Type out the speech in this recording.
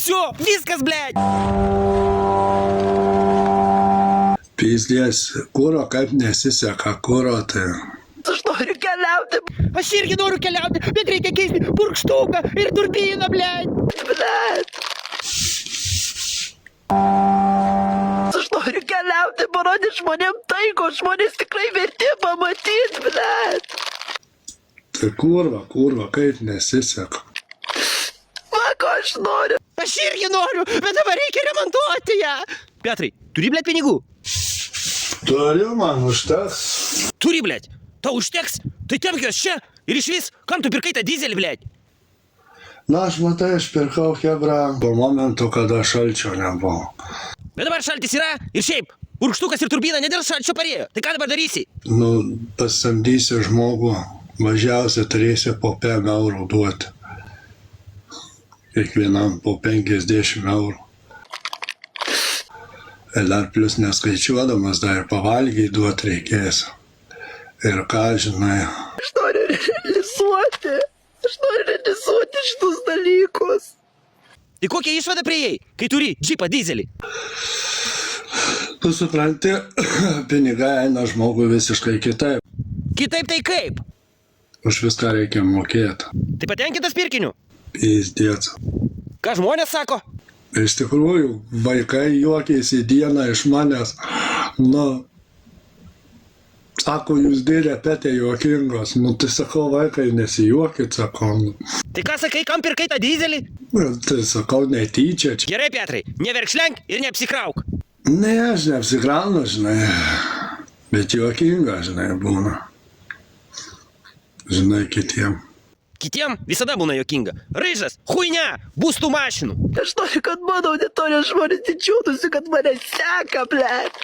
Все, viskas, blėt. Pysdės, kuro kaip nesiseka, kuro tai. Aš noriu keliauti, Aš irgi noriu keliauti, bet reikia keisti purkštuką ir turbiną, blėt. blet. Aš noriu keliauti, parodyti žmonėm tai, ko žmonės tikrai verti pamatyti, blet. Tai kurva, kaip nesiseka. Va, ko aš noriu. Aš irgi noriu, bet dabar reikia remontuoti ją. Petrai, turi, blėt, pinigų? Turiu, man užteks. Turi, blėt. Tau užteks? Tai tempk jos čia ir išvis, kam tu pirkai tą dizelį, blėt? Na, aš matai, aš pirkau Hebra po momentu, kada šalčio nebuvo. Bet dabar šaltis yra ir šiaip, purkštukas ir turbina ne dėl šalčio parėjo. Tai ką dabar darysi? Nu, pasamdysi žmogų, mažiausiai turėsi po 5 eurų duoti. Kiekvienam po 50 eurų. Ir dar plus neskaičiuodamas, dar ir pavalgiai duoti reikės. Ir ką, žinai, Aš noriu realizuoti šitus dalykus. Tai kokią išvadą priėjai, kai turi džipą dizelį? tu supranti, pinigai eina žmogui visiškai kitaip. Kitaip tai kaip? Už viską reikia mokėti. Tai patenkintas pirkiniu? Pysdėt. Ką žmonės sako? Iš tikrųjų, vaikai juokėsi dieną iš manęs. Nu, sako, jūs dėlė petė juokingos. Nu, tai sakau, vaikai, nesijuokit, sakau. Nu. Tai ką sakai, kam pirkai tą dizelį? Tai sakau, netyčia čia. Gerai, Petrai, neverkšlenk ir neapsikrauk. Ne, aš neapsikraunu, žinai. Bet juokinga, žinai, būna. Žinai, kitiem. Kitiem visada būna juokinga. Ryžas, huinia, bus tų mašinų. Aš noriu, kad mano auditorijos žmonės didžiuotųsi, kad mane seka, blet.